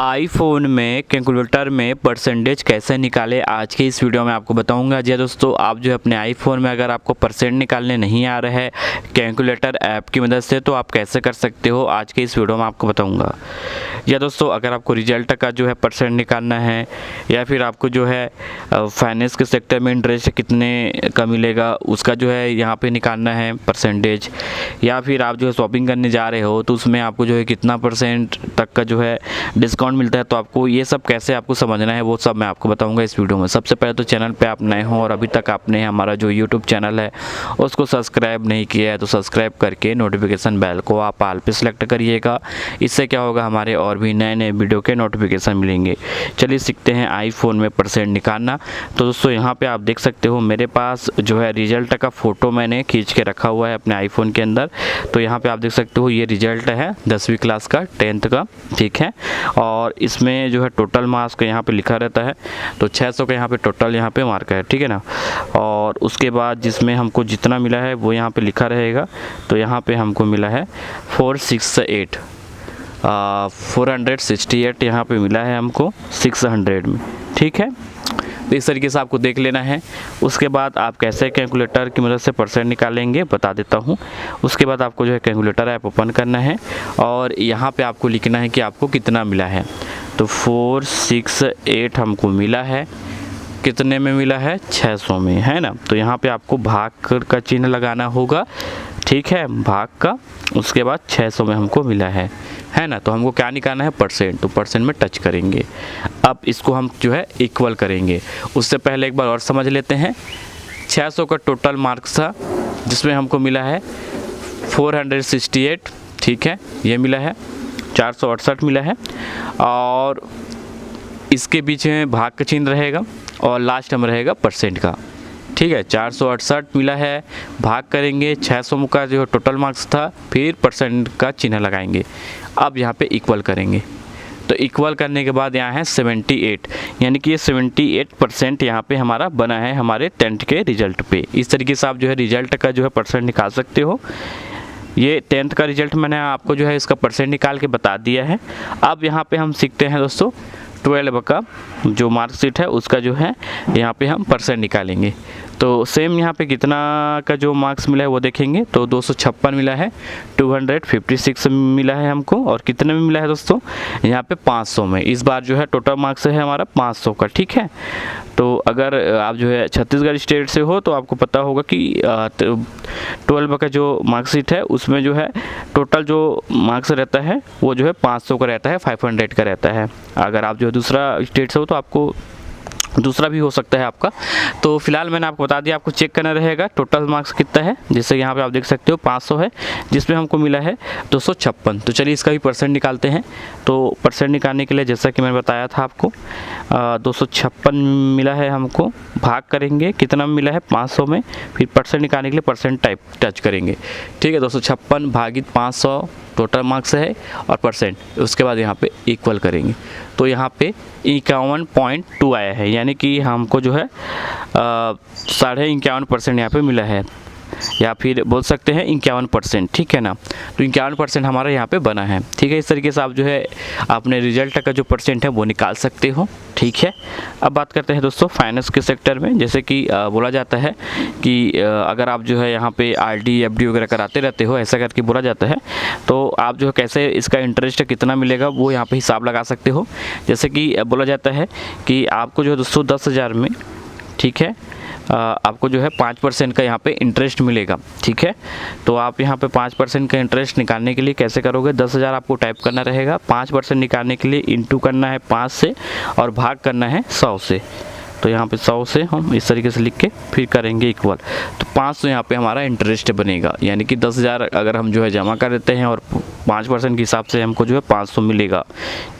IPhone में calculator में percentage कैसे निकाले आज के इस वीडियो में आपको बताऊंगा। जी दोस्तों, आप जो है अपने आईफोन में अगर आपको परसेंट निकालने नहीं आ रहा है कैलकुलेटर ऐप की मदद से तो आप कैसे कर सकते हो आज के इस वीडियो में आपको बताऊंगा। या दोस्तों, अगर आपको रिजल्ट का जो है परसेंट निकालना है या फिर आपको जो है फाइनेंस के सेक्टर में इंटरेस्ट कितने का मिलेगा उसका जो है यहाँ पे निकालना है परसेंटेज, या फिर आप जो है शॉपिंग करने जा रहे हो तो उसमें आपको जो है कितना परसेंट तक का जो है डिस्काउंट मिलता है, तो आपको ये सब कैसे आपको समझना है वो सब मैं आपको बताऊंगा इस वीडियो में। सबसे पहले तो चैनल पे आप नए हो और अभी तक आपने हमारा जो यूट्यूब चैनल है उसको सब्सक्राइब नहीं किया है तो सब्सक्राइब करके नोटिफिकेशन बेल को आप ऑल पे सेलेक्ट करिएगा। इससे क्या होगा, हमारे और भी नए नए वीडियो के नोटिफिकेशन मिलेंगे। चलिए सीखते हैं आईफोन में परसेंट निकालना। तो दोस्तों यहाँ पे आप देख सकते हो मेरे पास जो है रिजल्ट का फ़ोटो मैंने खींच के रखा हुआ है अपने आईफोन के अंदर। तो यहाँ पे आप देख सकते हो ये रिजल्ट है 10वीं क्लास का 10th का, ठीक है। और इसमें जो है टोटल मार्क्स का यहाँ पे लिखा रहता है, तो 600 का यहाँ पे टोटल यहाँ पे मार्क है, ठीक है ना। और उसके बाद जिसमें हमको जितना मिला है वो यहाँ पे लिखा रहेगा। तो यहाँ पे हमको मिला है 468 यहाँ पे मिला है हमको 600 में, ठीक है। तो इस तरीके से आपको देख लेना है। उसके बाद आप कैसे कैलकुलेटर की मदद से परसेंट निकालेंगे बता देता हूँ। उसके बाद आपको जो है कैलकुलेटर ऐप ओपन करना है और यहाँ पे आपको लिखना है कि आपको कितना मिला है। तो 468 हमको मिला है, कितने में मिला है 600 में, है ना। तो यहाँ पे आपको भाग का चिन्ह लगाना होगा, ठीक है, भाग का। उसके बाद 600 में हमको मिला है ना। तो हमको क्या निकालना है परसेंट, तो परसेंट में टच करेंगे। अब इसको हम जो है इक्वल करेंगे। उससे पहले एक बार और समझ लेते हैं। 600 का टोटल मार्क्स था जिसमें हमको मिला है 468, ठीक है, ये मिला है 468 मिला है। और इसके बीच में भाग का चिन्ह रहेगा और लास्ट में रहेगा परसेंट का, ठीक है। 468 मिला है, भाग करेंगे 600 का जो टोटल मार्क्स था, फिर परसेंट का चिन्ह लगाएंगे। अब यहाँ पे इक्वल करेंगे। तो इक्वल करने के बाद यहाँ है 78, यानी कि ये 78% यहाँ पे हमारा बना है हमारे 10th के रिजल्ट पे। इस तरीके से आप जो है रिजल्ट का जो है परसेंट निकाल सकते हो। ये 10th का रिजल्ट मैंने आपको जो है इसका परसेंट निकाल के बता दिया है। अब यहाँ पे हम सीखते हैं दोस्तों 12 का जो मार्कशीट है उसका जो है यहाँ पे हम परसेंट निकालेंगे। तो सेम यहाँ पे कितना का जो मार्क्स मिला है वो देखेंगे। तो 256 मिला है, 256 मिला है हमको, और कितने में मिला है दोस्तों यहाँ पे 500 में। इस बार जो है टोटल मार्क्स है हमारा 500 का, ठीक है। तो अगर आप जो है छत्तीसगढ़ स्टेट से हो तो आपको पता होगा कि 12 का जो मार्कशीट है उसमें जो है टोटल जो मार्क्स रहता है वो जो है 500 का रहता है, 500 का रहता है। अगर आप जो है दूसरा स्टेट से हो तो आपको दूसरा भी हो सकता है आपका। तो फिलहाल मैंने आपको बता दिया, आपको चेक करना रहेगा टोटल मार्क्स कितना है। जैसे यहाँ पे आप देख सकते हो 500 है जिसमें हमको मिला है 256। तो चलिए इसका भी परसेंट निकालते हैं। तो परसेंट निकालने के लिए जैसा कि मैंने बताया था आपको 256 मिला है हमको, भाग करेंगे कितना मिला है 500 में, फिर परसेंट निकालने के लिए परसेंट टाइप टच करेंगे, ठीक है। 256 भागित 500 टोटल मार्क्स है और परसेंट, उसके बाद यहाँ पे इक्वल करेंगे। तो यहाँ पे 51.2 आया है, यानी कि हमको जो है 51.5% यहाँ पे मिला है, या फिर बोल सकते हैं 51%, ठीक है ना। तो 51% हमारा यहाँ पे बना है, ठीक है। इस तरीके से आप जो है अपने रिजल्ट का जो परसेंट है वो निकाल सकते हो, ठीक है। अब बात करते हैं दोस्तों फाइनेंस के सेक्टर में। जैसे कि बोला जाता है कि अगर आप जो है यहाँ पे आरडी एफडी वगैरह कराते रहते हो, ऐसा करके बोला जाता है, तो आप जो है कैसे इसका इंटरेस्ट कितना मिलेगा वो यहाँ पे हिसाब लगा सकते हो। जैसे कि बोला जाता है कि आपको जो है दोस्तों 10,000 में, ठीक है, आपको जो है 5% का यहाँ पे इंटरेस्ट मिलेगा, ठीक है। तो आप यहाँ पे 5% का इंटरेस्ट निकालने के लिए कैसे करोगे, 10,000 आपको टाइप करना रहेगा, 5% निकालने के लिए इंटू करना है 5 से और भाग करना है 100 से। तो यहाँ पे 100 से हम इस तरीके से लिख के फिर करेंगे इक्वल। तो 500 यहाँ पे हमारा इंटरेस्ट बनेगा, यानी कि 10,000 अगर हम जो है जमा कर देते हैं और 5% के हिसाब से हमको जो है 500 मिलेगा,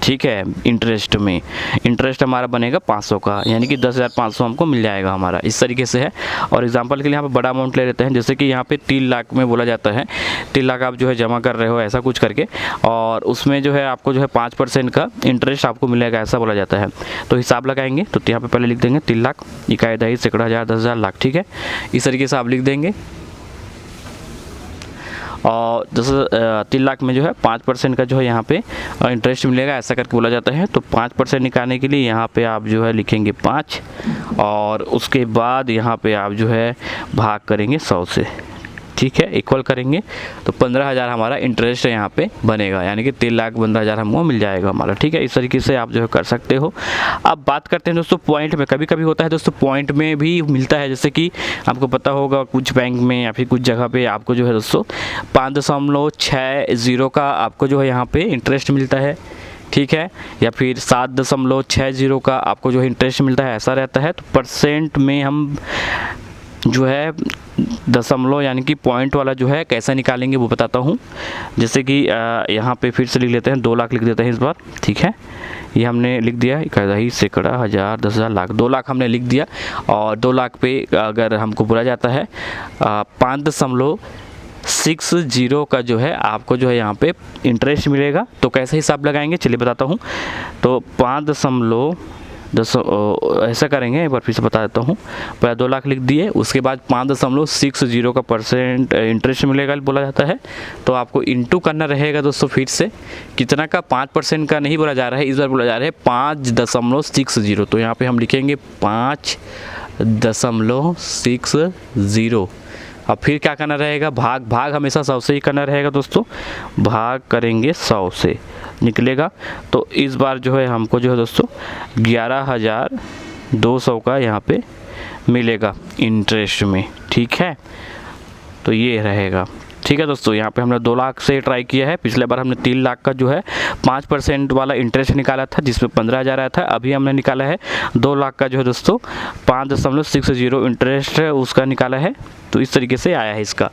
ठीक है। इंटरेस्ट में इंटरेस्ट हमारा बनेगा 500 का, यानी कि 10,500 हमको मिल जाएगा हमारा। इस तरीके से है। और एग्जांपल के लिए यहाँ पे बड़ा अमाउंट ले लेते हैं, जैसे कि यहाँ पे 3 लाख में बोला जाता है 3 लाख आप जो है जमा कर रहे हो ऐसा कुछ करके, और उसमें जो है आपको जो है 5% का इंटरेस्ट आपको मिलेगा, ऐसा बोला जाता है। तो हिसाब लगाएंगे तो यहाँ पे पहले लिख देंगे 3 लाख, इकाई दही सैकड़ा हज़ार 10,000 लाख, ठीक है। इस तरीके से आप लिख देंगे। और जैसे 3 लाख में जो है 5% का जो है यहाँ पे इंटरेस्ट मिलेगा, ऐसा करके बोला जाता है। तो 5% निकालने के लिए यहाँ पे आप जो है लिखेंगे 5 और उसके बाद यहाँ पे आप जो है भाग करेंगे 100 से, ठीक है, इक्वल करेंगे तो 15,000 हमारा इंटरेस्ट यहाँ पे बनेगा, यानी कि 3,15,000 हमको मिल जाएगा हमारा, ठीक है। इस तरीके से आप जो है कर सकते हो। अब बात करते हैं दोस्तों पॉइंट में। कभी कभी होता है दोस्तों पॉइंट में भी मिलता है, जैसे कि आपको पता होगा कुछ बैंक में या फिर कुछ जगह पे आपको जो है दोस्तों 5.60 का आपको जो है यहाँ पे इंटरेस्ट मिलता है, ठीक है, या फिर 7.60 का आपको जो है इंटरेस्ट मिलता है, ऐसा रहता है। तो परसेंट में हम जो है दशमलव यानी कि पॉइंट वाला जो है कैसा निकालेंगे वो बताता हूँ। जैसे कि यहाँ पे फिर से लिख लेते हैं, 2 लाख लिख देते हैं इस बार, ठीक है। ये हमने लिख दिया इकाई, सैकड़ा, हज़ार, 10,000, लाख, 2 लाख हमने लिख दिया। और 2 लाख पे अगर हमको बोला जाता है 5.60 का जो है आपको जो है यहाँ पे इंटरेस्ट मिलेगा। तो कैसे हिसाब लगाएंगे चलिए बताता हूँ। तो 5.10 ऐसा करेंगे, एक बार फिर से बता देता हूँ। पहले 2 लाख लिख दिए, उसके बाद 5.60 का परसेंट इंटरेस्ट मिलेगा बोला जाता है। तो आपको इंटू करना रहेगा दोस्तों, फिर से कितना का, 5% का नहीं बोला जा रहा है, इस बार बोला जा रहा है 5.60। तो यहाँ पे हम लिखेंगे 5.60। अब फिर क्या करना रहेगा, भाग हमेशा 100 से ही करना रहेगा दोस्तों, भाग करेंगे 100 से, निकलेगा। तो इस बार जो है हमको जो है दोस्तों 11,200 का यहाँ पे मिलेगा इंटरेस्ट में, ठीक है। तो ये रहेगा, ठीक है दोस्तों। यहाँ पे हमने 2 लाख से ट्राई किया है, पिछले बार हमने 3 लाख का जो है 5% वाला इंटरेस्ट निकाला था जिसमें 15,000 आया था। अभी हमने निकाला है 2 लाख का जो है दोस्तों 5.60 इंटरेस्ट है उसका निकाला है। तो इस तरीके से आया है इसका,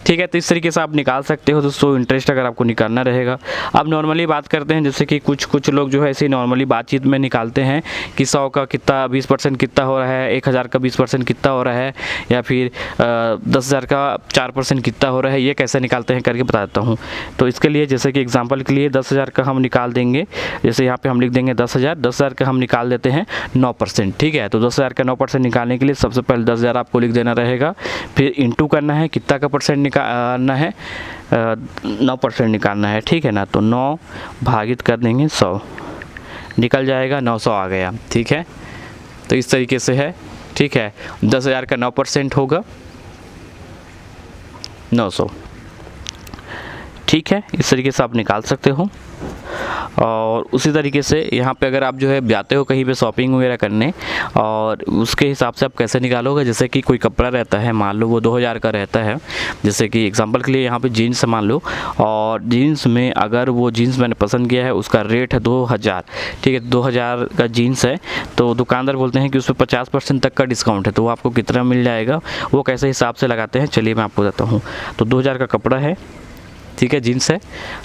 ठीक है। तो इस तरीके से आप निकाल सकते हो दोस्तों इंटरेस्ट अगर आपको निकालना रहेगा। अब नॉर्मली बात करते हैं, जैसे कि कुछ लोग जो है ऐसे नॉर्मली बातचीत में निकालते हैं कि 100 का कितना 20% कितना हो रहा है, 1,000 का 20% कितना हो रहा है, या फिर 10,000 का 4% कितना हो रहा है, ये कैसे निकालते हैं करके बता देता हूँ। तो इसके लिए जैसे कि एग्जाम्पल के लिए 10,000 का हम निकाल देंगे, जैसे यहाँ पर हम लिख देंगे 10,000 का हम निकाल देते हैं 9%, ठीक है। तो 10,000 का 9% निकालने के लिए सबसे पहले 10,000 आपको लिख देना रहेगा, फिर इंटू करना है, कितना का परसेंट निकालना है, 9% निकालना है, ठीक है ना। तो 9 भागित कर देंगे 100, निकल जाएगा, 900 आ गया, ठीक है। तो इस तरीके से है, ठीक है। 10,000 का 9% होगा 900, ठीक है। इस तरीके से आप निकाल सकते हो। और उसी तरीके से यहाँ पे अगर आप जो है जाते हो कहीं पे शॉपिंग वगैरह करने, और उसके हिसाब से आप कैसे निकालोगे, जैसे कि कोई कपड़ा रहता है, मान लो वो 2,000 का रहता है, जैसे कि एग्जांपल के लिए यहाँ पे जीन्स मान लो, और जीन्स में अगर वो जीन्स मैंने पसंद किया है उसका रेट है 2,000, ठीक है। 2,000 का जीन्स है, तो दुकानदार बोलते हैं कि उस पर 50% तक का डिस्काउंट है, तो वो आपको कितना मिल जाएगा, वो कैसे हिसाब से लगाते हैं चलिए मैं आपको बताता हूँ। तो 2,000 का कपड़ा है, ठीक है, जीन्स है,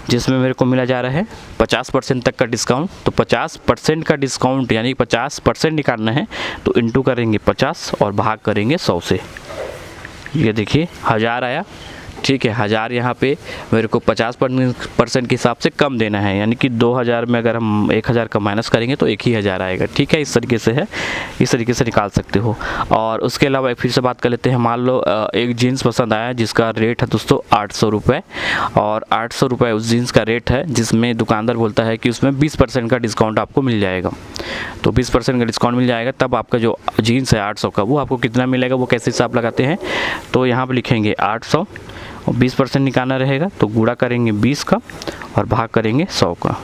जिसमें मेरे को मिला जा रहा है 50% तक का डिस्काउंट। तो 50% का डिस्काउंट यानी 50% निकालना है, तो इंटू करेंगे 50 और भाग करेंगे 100 से। ये देखिए 1,000 आया, ठीक है। 1,000 यहाँ पे मेरे को 50% के हिसाब से कम देना है, यानी कि 2,000 में अगर हम 1,000 का माइनस करेंगे तो 1,000 आएगा, ठीक है। इस तरीके से है, इस तरीके से निकाल सकते हो। और उसके अलावा फिर से बात कर लेते हैं, मान लो एक जीन्स पसंद आया जिसका रेट है दोस्तों 800 रुपये, और 800 रुपये उस जीन्स का रेट है, जिसमें दुकानदार बोलता है कि उसमें 20% का डिस्काउंट आपको मिल जाएगा। तो 20% का डिस्काउंट मिल जाएगा, तब आपका जो जीन्स है 800 का वो आपको कितना मिलेगा, वो कैसे हिसाब लगाते हैं। तो यहाँ पर लिखेंगे 800 और 20% निकालना रहेगा, तो गुणा करेंगे 20 का और भाग करेंगे 100 का,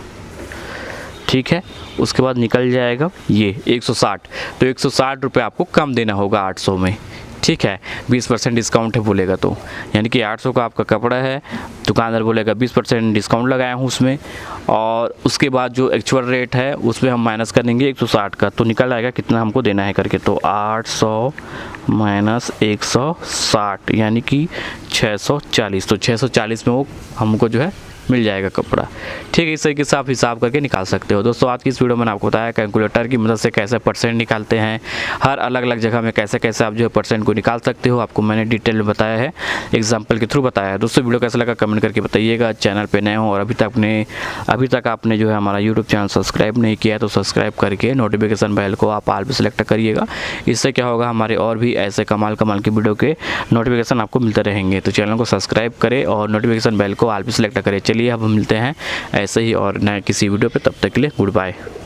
ठीक है। उसके बाद निकल जाएगा ये 160। तो 160 रुपये आपको कम देना होगा 800 में, ठीक है। 20% डिस्काउंट है बोलेगा तो, यानी कि 800 का आपका कपड़ा है, दुकानदार बोलेगा 20% डिस्काउंट लगाया हूँ उसमें, और उसके बाद जो एक्चुअल रेट है उसमें हम माइनस कर देंगे 160 का, तो निकल आएगा कितना हमको देना है करके। तो 800 माइनस 160 यानी कि 640। तो 640 में वो हमको जो है मिल जाएगा कपड़ा, ठीक है। इस तरीके से आप हिसाब करके निकाल सकते हो। दोस्तों आज की इस वीडियो में मैंने आपको बताया कैलकुलेटर की मदद से कैसे परसेंट निकालते हैं, हर अलग अलग जगह में कैसे कैसे आप जो है परसेंट को निकाल सकते हो, आपको मैंने डिटेल में बताया है, एग्जाम्पल के थ्रू बताया है। दोस्तों वीडियो कैसा लगा कमेंट करके बताइएगा। चैनल पे नए हो और अभी तक आपने जो है हमारा यूट्यूब चैनल सब्सक्राइब नहीं किया है, तो सब्सक्राइब करके नोटिफिकेशन बेल को आप ऑल पे सेलेक्ट करिएगा। इससे क्या होगा, हमारे और भी भी ऐसे कमाल की वीडियो के नोटिफिकेशन आपको मिलते रहेंगे। तो चैनल को सब्सक्राइब करें और नोटिफिकेशन बेल को ऑल पे सेलेक्ट करें। चलिए अब हम मिलते हैं ऐसे ही और नए किसी वीडियो पे, तब तक के लिए गुड बाय।